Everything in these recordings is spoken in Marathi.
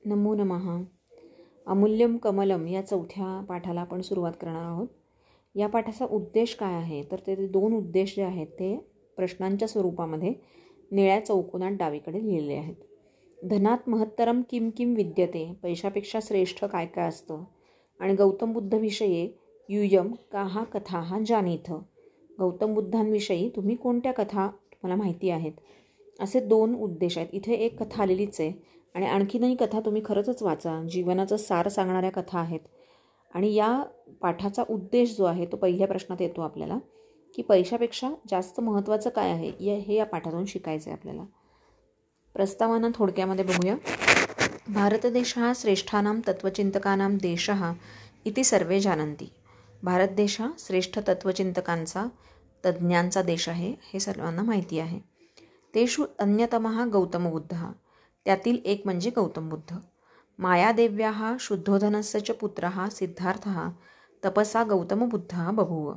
नमो नमः. अमूल्यम कमलम या चौथ्या पाठाला आपण सुरुवात करणार आहोत. या पाठाचा उद्देश काय आहे तर ते दोन उद्देश जे आहेत ते प्रश्नांच्या स्वरूपामध्ये निळ्या चौकोनात डावीकडे लिहिलेले आहेत. धनात महत्तरम किम किम विद्यते, पैशापेक्षा श्रेष्ठ काय काय असतं, आणि गौतम बुद्धविषयी यूयम काहा कथाः जानीथ, गौतम बुद्धांविषयी तुम्ही कोणत्या कथा तुम्हाला माहिती आहेत, असे दोन उद्देश आहेत. इथे एक कथा आलेलीच आहे आणि आणखीनही कथा तुम्ही खरंच वाचा. जीवनाचं सार सांगणाऱ्या कथा आहेत. आणि या पाठाचा उद्देश जो आहे तो पहिल्या प्रश्नात येतो आपल्याला, की पैशापेक्षा जास्त महत्त्वाचं काय आहे हे या पाठातून शिकायचं आहे आपल्याला. प्रस्तावना थोडक्यामध्ये बघूया. भारत देश हा श्रेष्ठानां तत्त्वचिंतकानां देशः इति सर्वे जानन्ति. भारत देश हा श्रेष्ठ तत्त्वचिंतकांचा, तज्ज्ञांचा देश आहे हे सर्वांना माहिती आहे. तेषु अन्यतमः गौतम बुद्धः, त्यातील एक म्हणजे गौतम बुद्ध. मायादेव्याः शुद्धोधनस्य च पुत्रः सिद्धार्थः तपसा गौतम बुद्धः बभूव.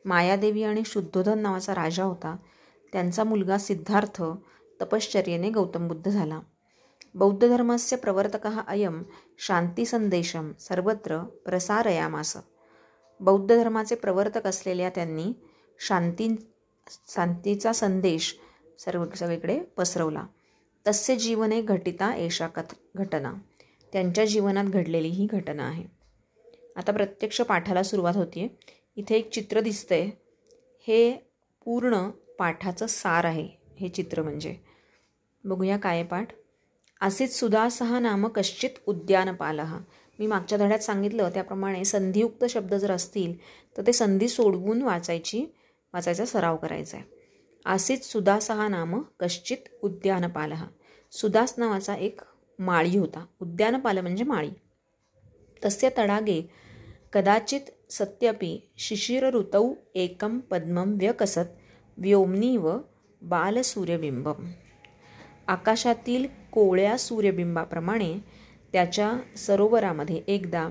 मायादेवी आणि शुद्धोधन नावाचा राजा होता. त्यांचा मुलगा सिद्धार्थ तपश्चर्येने गौतम बुद्ध झाला. बौद्ध धर्मस्य प्रवर्तकः अयं शांतिसंदेशम सर्वत्र प्रसारयामास. बौद्ध धर्माचे प्रवर्तक असलेल्या त्यांनी शांतीचा संदेश सगळीकडे पसरवला. तस्य जीवने घटिता एषा घटना, त्यांच्या जीवनात घडलेली ही घटना आहे. आता प्रत्यक्ष पाठाला सुरुवात होती. इथे एक चित्र दिसतंय. हे पूर्ण पाठाचं सार आहे हे चित्र. म्हणजे बघूया काय पाठ. आसीत सुदासः नाम कश्चित उद्यानपालः. मी मागच्या धड्यात सांगितलं त्याप्रमाणे संधियुक्त शब्द जर असतील तर ते संधी सोडवून वाचायचा सराव करायचा आहे. आसीत सुदासः नाम कश्चित उद्यानपालः. सुदास नावाचा एक माळी होता. उद्यानपाल म्हणजे माळी. तस्य तडागे कदाचित सत्यपि शिशिर ऋतौ एकं पद्मं व्यकसत व्योम्नीव बालसूर्यबिंबम. आकाशातील कोवळ्या सूर्यबिंबाप्रमाणे त्याच्या सरोवरामध्ये एकदा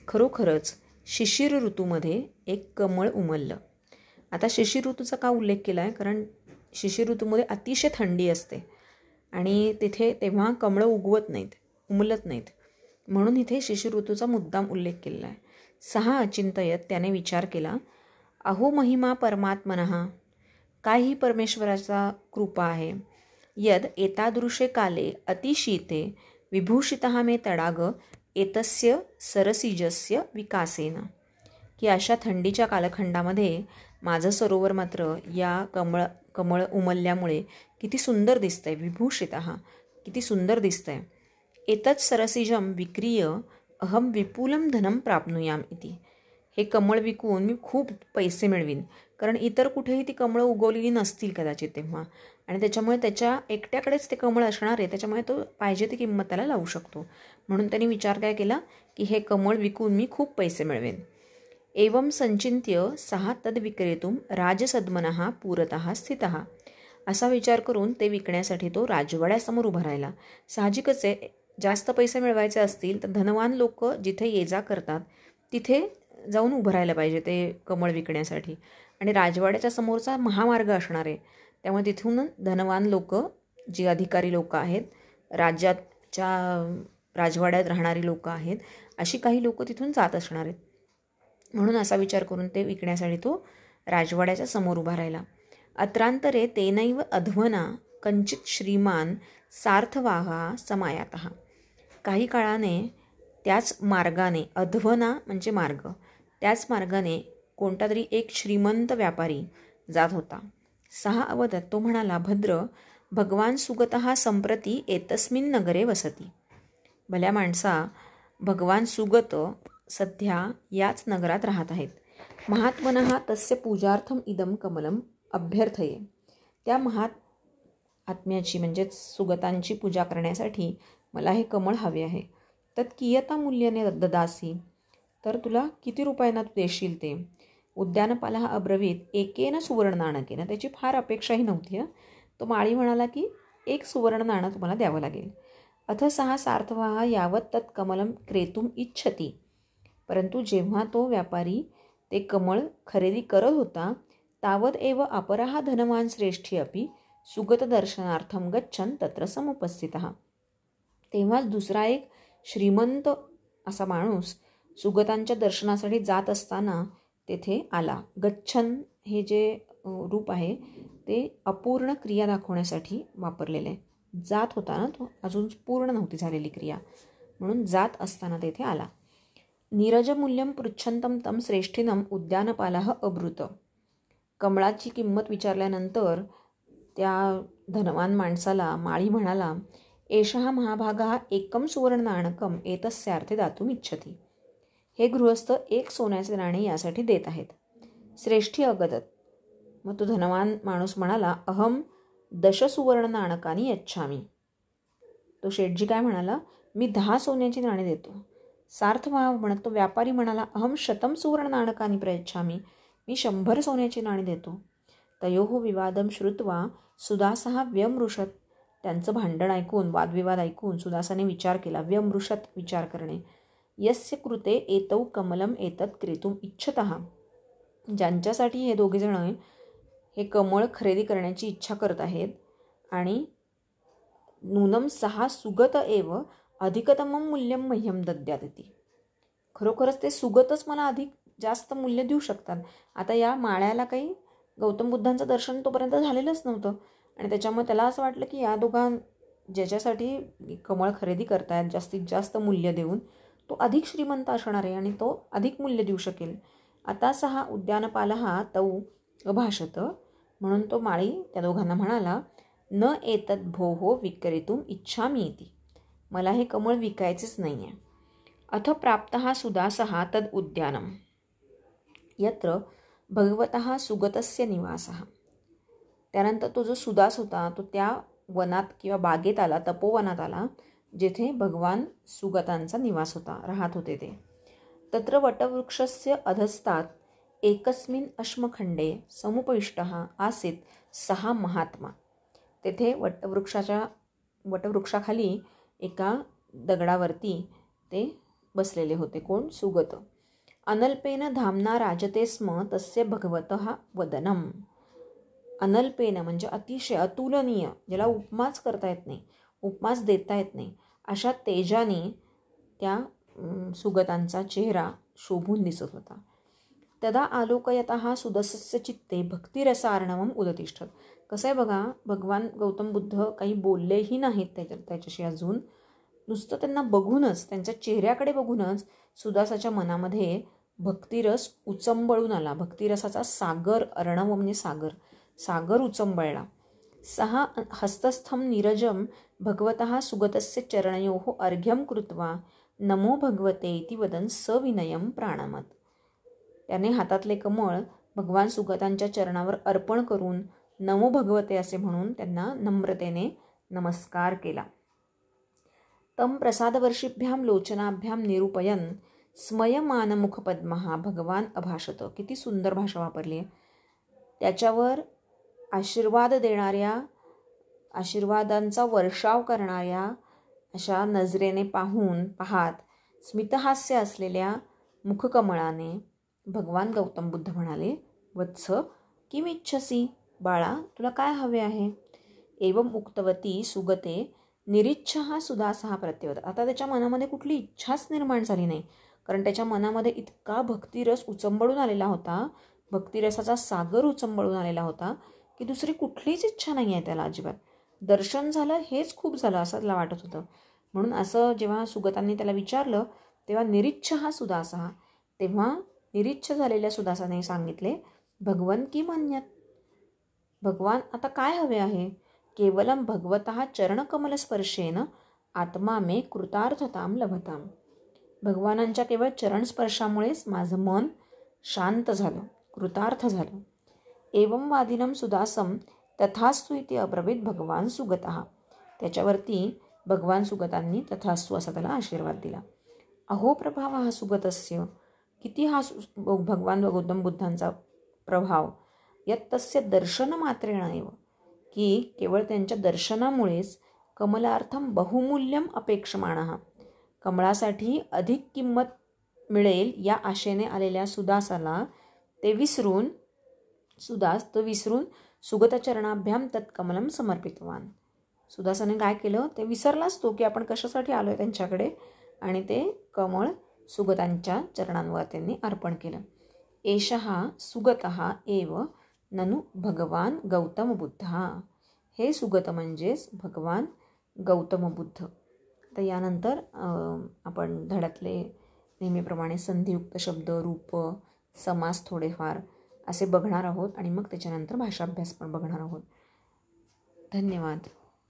खरोखरच शिशिर ऋतूमध्ये एक कमळ उमललं. आता शिशिर ऋतूचा का उल्लेख केला आहे, कारण शिशिर ऋतूमध्ये अतिशय थंडी असते आणि तिथे तेव्हा कमळं उमलत नाहीत, म्हणून इथे शिशिर ऋतूचा मुद्दाम उल्लेख केलेला आहे. सहा अचिंतयत त्याने विचार केला. अहो महिमा परमात्मनः, काय ही परमेश्वराचा कृपा आहे. यद एतादृशे काले अतिशीते विभूषितः मे तडाग एतस्य सरसिजस्य विकासेन. की अशा थंडीच्या कालखंडामध्ये माझं सरोवर मात्र या कमळ उमलल्यामुळे किती सुंदर दिसतंय. विभूषितः किती सुंदर दिसतंय. एतत् सरसिजम विक्रीय अहम विपुलम धनम प्राप्नुयाम इति. हे कमळ विकून मी खूप पैसे मिळवीन, कारण इतर कुठेही ती कमळं उगवलेली नसतील कदाचित तेव्हा, आणि त्याच्यामुळे त्याच्या एकट्याकडेच ते कमळ असणार आहे, त्याच्यामुळे तो पाहिजे ती किंमत त्याला लावू शकतो. म्हणून त्यांनी विचार काय केला की हे कमळ विकून मी खूप पैसे मिळवेन. एवं संचिन्त्य सहा तद विक्रेतुम राजसद्मनः पुरतः स्थितः. असा विचार करून ते विकण्यासाठी तो राजवाड्यासमोर उभा राहिला. साहजिकच आहे, जास्त पैसे मिळवायचे असतील तर धनवान लोक जिथे ये जा करतात तिथे जाऊन उभं राहायला पाहिजे ते कमळ विकण्यासाठी. आणि राजवाड्याच्या समोरचा महामार्ग असणार आहे, त्यामुळे तिथून धनवान लोक, जी अधिकारी लोक आहेत, राजवाड्यात राहणारी लोक आहेत, अशी काही लोक तिथून जात असणार आहेत. म्हणून असा विचार करून ते विकण्यासाठी तो राजवाड्याच्या समोर उभा राहिला. अत्रांतरे तेनैव अध्वना कंचित श्रीमान सार्थवाहा समायातः. काही काळाने त्याच मार्गाने, अध्वना म्हणजे मार्ग, त्याच मार्गाने कोणता तरी एक श्रीमंत व्यापारी जात होता. सहा अवदत, तो म्हणाला, भद्र भगवान सुगतः संप्रती एतस्मिन् नगरे वसती. भल्या माणसा, भगवान सुगत सध्या याच नगरात राहत आहेत. महात्मनः तस्य पूजार्थम इदम कमलम अभ्यर्थये. त्या आत्म्याची म्हणजेच सुगतांची पूजा करण्यासाठी मला हे कमळ हवे आहे. तत् कियता मूल्याने ददासी. तर तुला किती रुपयांना तू देशील ते. उद्यानपालः अब्रवीत एकेन सुवर्ण नाणकेन. त्याची फार अपेक्षाही नव्हती. तो माळी म्हणाला की एक सुवर्ण नाणं तुम्हाला द्यावं लागेल. अथ सहा सार्थवाह यावत तत् कमलम क्रेतुम इच्छती. परंतु जेव्हा तो व्यापारी ते कमळ खरेदी करत होता तावत एव अपरः धनवान श्रेष्ठी अपि सुगत दर्शनार्थम गच्छन तत्र समुपस्थितः. तेव्हाच दुसरा एक श्रीमंत असा माणूस सुगतांच्या दर्शनासाठी जात असताना तेथे आला. गच्छन हे जे रूप आहे ते अपूर्ण क्रिया दाखवण्यासाठी वापरलेलं आहे. जात होता ना तो, अजून पूर्ण नव्हती झालेली क्रिया, म्हणून जात असताना तेथे आला. नीरजमूल्यम पृच्छंतम तम श्रेष्ठीनम उद्यानपालः अब्रुत. कमळाची किंमत विचारल्यानंतर त्या धनवान माणसाला माळी म्हणाला, एषः महाभागः एकम सुवर्णनाणकम एतस्यार्थे दातुम इच्छति. हे गृहस्थ एक सोन्याचे नाणे यासाठी देत आहेत. श्रेष्ठी अगदत. मग तो धनवान माणूस म्हणाला, अहम 10 सुवर्णनाणकानी यच्छामी. तो शेठजी काय म्हणाला, मी 10 सोन्याची नाणी देतो. सार्थभाव म्हणत तो व्यापारी म्हणाला, अहम 100 सुवर्णनाणकानी प्रयच्छामी. मी 100 सोन्याची नाणी देतो. तयोः विवादम श्रुत्वा सुदासः व्यमृषत. त्यांचं भांडण ऐकून, वादविवाद ऐकून सुदासाने विचार केला. व्यमृषत विचार करणे. यस्य कृते एतौ कमलम एतत् क्रेतुम इच्छतः. ज्यांच्यासाठी हे दोघेजण हे कमळ खरेदी करण्याची इच्छा करत आहेत आणि नूनम 6 सुगत एव अधिकतमं मूल्यं मह्यं दद्यादिति. खरोखरच ते सुगतच मला अधिक जास्त मूल्य देऊ शकतात. आता या माळ्याला काही गौतम बुद्धांचं दर्शन तोपर्यंत झालेलंच नव्हतं आणि त्याच्यामुळे त्याला असं वाटलं की या ज्याच्यासाठी कमळ खरेदी करतायत जास्तीत जास्त मूल्य देऊन, तो अधिक श्रीमंत असणार आहे आणि तो अधिक मूल्य देऊ शकेल. आता 6 उद्यानपालः तौ अभाषत. म्हणून तो माळी त्या दोघांना म्हणाला, न एतद् भोः विक्रेतुम इच्छामी इति. मला हे कमळ विकायचेच नाही आहे. अथ प्राप्तः सुदासः तद् उद्यानम यत्र भगवतः सुगतस्य निवासः. त्यानंतर तो जो सुदास होता तो त्या वनात किंवा बागेत आला, तपोवनात आला, जेथे भगवान सुगतांचा निवास होता, राहत होते ते. तत्र वटवृक्षस्य अधस्तात् एकस्मिन् अश्मखंडे समुपविष्टः आसीत् 6 महात्मा. तेथे वटवृक्षाखाली एका दगडावरती ते बसलेले होते. कोण? सुगत. अनल्पेन धामना राजते स्म तस्य भगवतः वदनम. अनल्पेन म्हणजे अतिशय, अतुलनीय, ज्याला उपमाच करता येत नाही, उपमाच देता येत नाही, अशा तेजाने त्या सुगतांचा चेहरा शोभून दिसत होता. तदा आलोकयतः सुदसस्य चित्ते भक्तिरसार्णवम उदतिष्ठत. कसं आहे बघा, भगवान गौतम बुद्ध काही बोललेही नाहीत त्याच्याशी अजून, नुसतं त्यांना बघूनच, त्यांच्या चेहऱ्याकडे बघूनच सुदासाच्या मनामध्ये भक्तिरस उचंबळून आला. भक्तिरसाचा सागर, अर्णव म्हणजे सागर, सागर उचंबळला. 6 हस्तस्थं नीरजं भगवतः सुगतस्य चरणयोः अर्घ्यं कृत्वा नमो भगवते इति वदन् सविनयं प्राणमत. त्याने हातातले कमळ भगवान सुगतांच्या चरणावर अर्पण करून नमो भगवते असे म्हणून त्यांना नम्रतेने नमस्कार केला. तम प्रसादवर्षीभ्यां लोचनाभ्यां निरूपयन् स्मयमानमुखपद्मः भगवान अभाषत. किती सुंदर भाषा वापरली आहे. त्याच्यावर आशीर्वाद देणाऱ्या, आशीर्वादांचा वर्षाव करणाऱ्या अशा नजरेने पाहत स्मितहास्य असलेल्या मुखकमळाने भगवान गौतम बुद्ध म्हणाले, वत्स किम इच्छसी. बाळा, तुला काय हवे आहे. एवं उक्तवती सुगते निरिच्छः सुदासः प्रत्यवत. आता त्याच्या मनामध्ये कुठली इच्छाच निर्माण झाली नाही, कारण त्याच्या मनामध्ये इतका भक्तिरस उचंबळून आलेला होता, भक्तिरसाचा सागर उचंबळून आलेला होता की दुसरी कुठलीच इच्छा नाही आहे त्याला अजिबात. दर्शन झालं हेच खूप झालं असं त्याला वाटत होतं. म्हणून असं जेव्हा सुगतांनी त्याला विचारलं तेव्हा निरिच्छः सुदासः, तेव्हा निरिच्छ झालेल्या सुदासाने सांगितले, भगवन की मन्यत. भगवान आता काय हवे आहे. केवलम भगवतः चरणकमलस्पर्शेन आत्मा मे कृतार्थताम लभताम. भगवानांच्या केवळ चरणस्पर्शामुळेच माझं मन शांत झालं, कृतार्थ झालं. एवं वादिनं सुदासम तथास्तु इति अब्रवीत भगवान सुगतः. त्याच्यावरती भगवान सुगतांनी तथास्तु असा त्याला आशीर्वाद दिला. अहो प्रभाव हा सुगतस्य. किती हा भगवान गौतम बुद्धांचा प्रभाव. यत्तस्य दर्शनमात्रेण एव, की केवळ त्यांच्या दर्शनामुळेच कमलार्थम बहुमूल्यम अपेक्षमाणः, कमळासाठी अधिक किंमत मिळेल या आशेने आलेल्या सुदासाला ते विसरून सुगतचरणाभ्याम तत्कमलम समर्पितवान. सुदासाने काय केलं ते विसरलाच तो की आपण कशासाठी आलो आहे त्यांच्याकडे, आणि ते कमळ सुगतांच्या चरणांवर त्यांनी अर्पण केलं. एषः सुगतः एव ननु भगवान गौतम बुद्धा. हे सुगत म्हणजेच भगवान गौतम बुद्ध. तर यानंतर आपण धड्यातले नेहमीप्रमाणे संधियुक्त शब्द, रूप, समास थोडेफार असे बघणार आहोत आणि मग त्याच्यानंतर भाषाभ्यास पण बघणार आहोत. धन्यवाद.